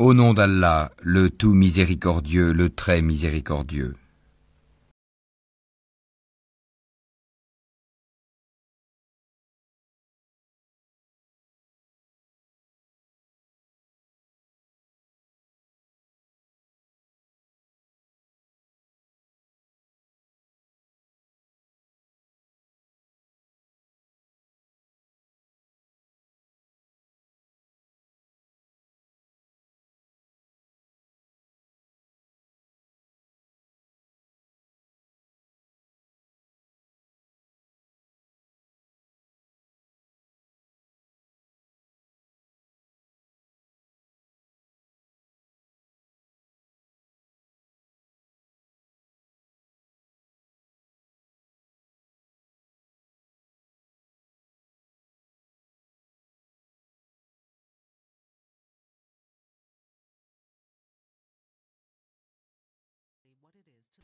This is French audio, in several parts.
Au nom d'Allah, le tout miséricordieux, le très miséricordieux.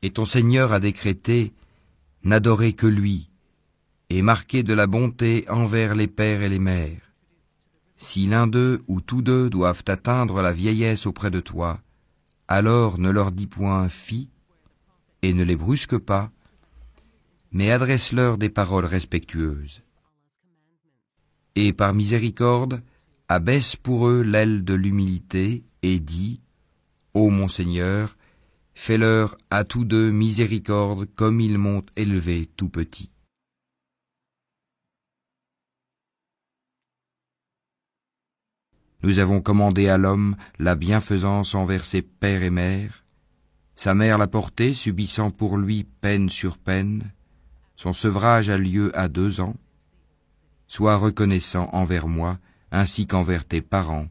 Et ton Seigneur a décrété, n'adorez que lui, et marquez de la bonté envers les pères et les mères. Si l'un d'eux ou tous deux doivent atteindre la vieillesse auprès de toi, alors ne leur dis point fi, et ne les brusque pas, mais adresse-leur des paroles respectueuses. Et par miséricorde, abaisse pour eux l'aile de l'humilité, et dis, ô mon Seigneur, fais-leur à tous deux miséricorde comme ils m'ont élevé tout petit. Nous avons commandé à l'homme la bienfaisance envers ses pères et mères. Sa mère l'a porté, subissant pour lui peine sur peine. Son sevrage a lieu à 2 ans. Sois reconnaissant envers moi, ainsi qu'envers tes parents.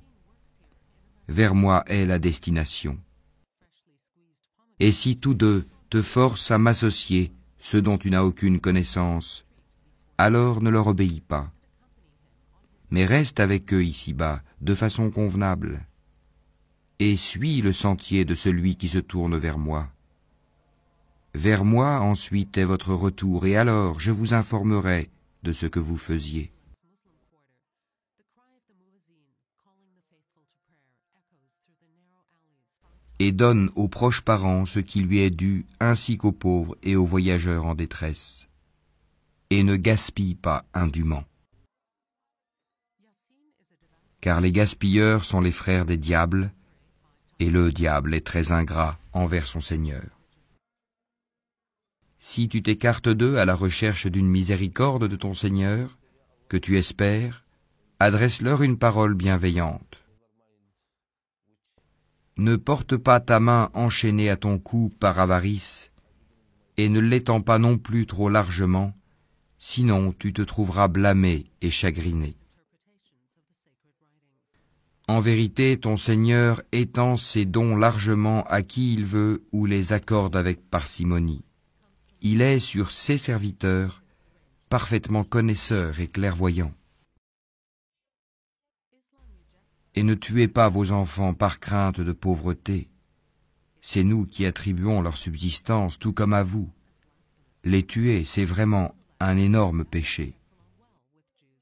Vers moi est la destination. Et si tous deux te forcent à m'associer, ce dont tu n'as aucune connaissance, alors ne leur obéis pas. Mais reste avec eux ici-bas, de façon convenable, et suis le sentier de celui qui se tourne vers moi. Vers moi ensuite est votre retour, et alors je vous informerai de ce que vous faisiez. Et donne aux proches parents ce qui lui est dû, ainsi qu'aux pauvres et aux voyageurs en détresse. Et ne gaspille pas indûment. Car les gaspilleurs sont les frères des diables, et le diable est très ingrat envers son Seigneur. Si tu t'écartes d'eux à la recherche d'une miséricorde de ton Seigneur, que tu espères, adresse-leur une parole bienveillante. Ne porte pas ta main enchaînée à ton cou par avarice, et ne l'étends pas non plus trop largement, sinon tu te trouveras blâmé et chagriné. En vérité, ton Seigneur étend ses dons largement à qui il veut ou les accorde avec parcimonie. Il est sur ses serviteurs parfaitement connaisseur et clairvoyant. Et ne tuez pas vos enfants par crainte de pauvreté. C'est nous qui attribuons leur subsistance tout comme à vous. Les tuer, c'est vraiment un énorme péché.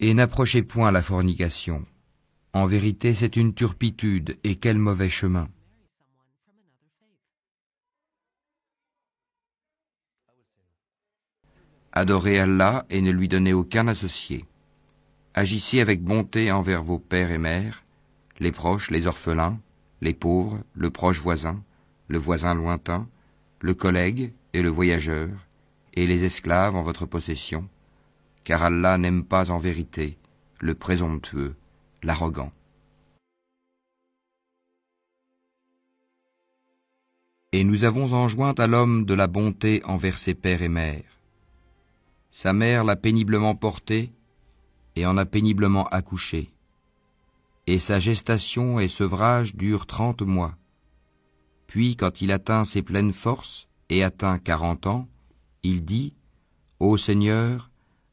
Et n'approchez point la fornication. En vérité, c'est une turpitude, et quel mauvais chemin. Adorez Allah et ne lui donnez aucun associé. Agissez avec bonté envers vos pères et mères, les proches, les orphelins, les pauvres, le proche voisin, le voisin lointain, le collègue et le voyageur, et les esclaves en votre possession, car Allah n'aime pas en vérité le présomptueux, l'arrogant. Et nous avons enjoint à l'homme de la bonté envers ses pères et mères. Sa mère l'a péniblement porté et en a péniblement accouché. Et sa gestation et sevrage durent 30 mois. Puis, quand il atteint ses pleines forces et atteint 40 ans, il dit, « Ô Seigneur,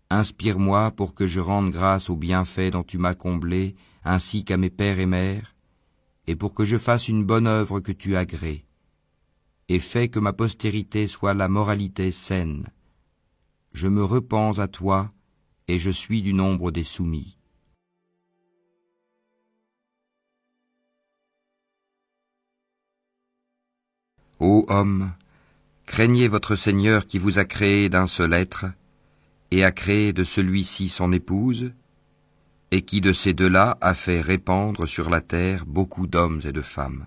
inspire-moi pour que je rende grâce aux bienfaits dont tu m'as comblé, ainsi qu'à mes pères et mères, et pour que je fasse une bonne œuvre que tu agrées. Et fais que ma postérité soit la moralité saine. Je me repens à toi, et je suis du nombre des soumis. » Ô homme, craignez votre Seigneur qui vous a créé d'un seul être, et a créé de celui-ci son épouse, et qui de ces deux-là a fait répandre sur la terre beaucoup d'hommes et de femmes.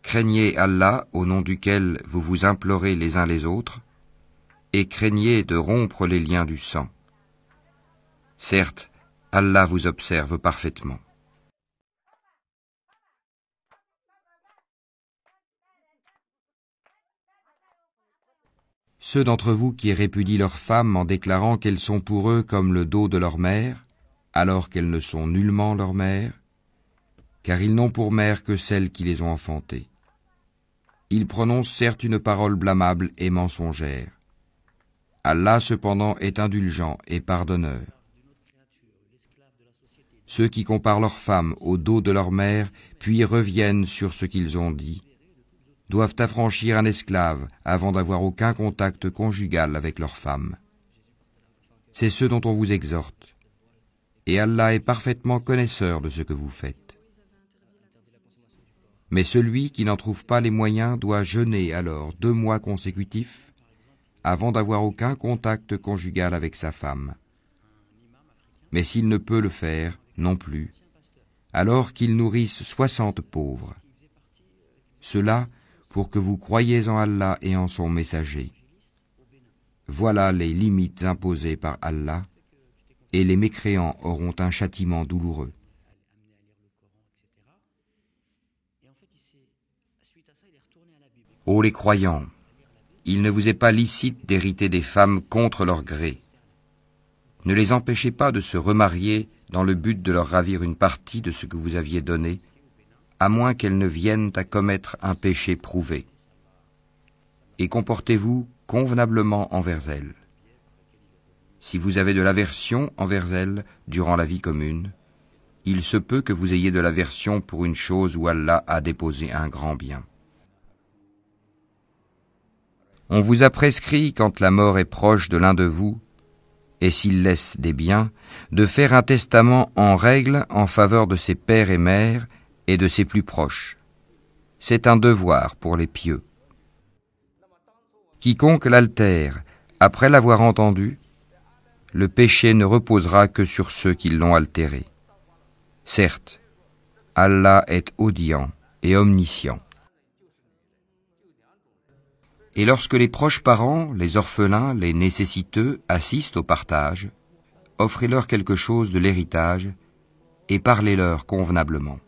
Craignez Allah au nom duquel vous vous implorez les uns les autres, et craignez de rompre les liens du sang. Certes, Allah vous observe parfaitement. Ceux d'entre vous qui répudient leurs femmes en déclarant qu'elles sont pour eux comme le dos de leur mère, alors qu'elles ne sont nullement leur mère, car ils n'ont pour mère que celles qui les ont enfantées. Ils prononcent certes une parole blâmable et mensongère. Allah cependant est indulgent et pardonneur. Ceux qui comparent leurs femmes au dos de leur mère, puis reviennent sur ce qu'ils ont dit, doivent affranchir un esclave avant d'avoir aucun contact conjugal avec leur femme. C'est ce dont on vous exhorte. Et Allah est parfaitement connaisseur de ce que vous faites. Mais celui qui n'en trouve pas les moyens doit jeûner alors 2 mois consécutifs avant d'avoir aucun contact conjugal avec sa femme. Mais s'il ne peut le faire, non plus, alors qu'il nourrisse 60 pauvres. Cela pour que vous croyiez en Allah et en son messager. Voilà les limites imposées par Allah, et les mécréants auront un châtiment douloureux. Ô les croyants, il ne vous est pas licite d'hériter des femmes contre leur gré. Ne les empêchez pas de se remarier dans le but de leur ravir une partie de ce que vous aviez donné, à moins qu'elles ne viennent à commettre un péché prouvé. Et comportez-vous convenablement envers elles. Si vous avez de l'aversion envers elles durant la vie commune, il se peut que vous ayez de l'aversion pour une chose où Allah a déposé un grand bien. On vous a prescrit, quand la mort est proche de l'un de vous, et s'il laisse des biens, de faire un testament en règle en faveur de ses pères et mères et de ses plus proches. C'est un devoir pour les pieux. Quiconque l'altère, après l'avoir entendu, le péché ne reposera que sur ceux qui l'ont altéré. Certes, Allah est audient et omniscient. Et lorsque les proches parents, les orphelins, les nécessiteux assistent au partage, offrez-leur quelque chose de l'héritage et parlez-leur convenablement.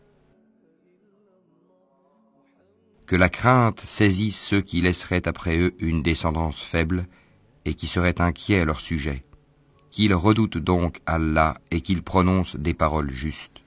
Que la crainte saisisse ceux qui laisseraient après eux une descendance faible et qui seraient inquiets à leur sujet, qu'ils redoutent donc Allah et qu'ils prononcent des paroles justes.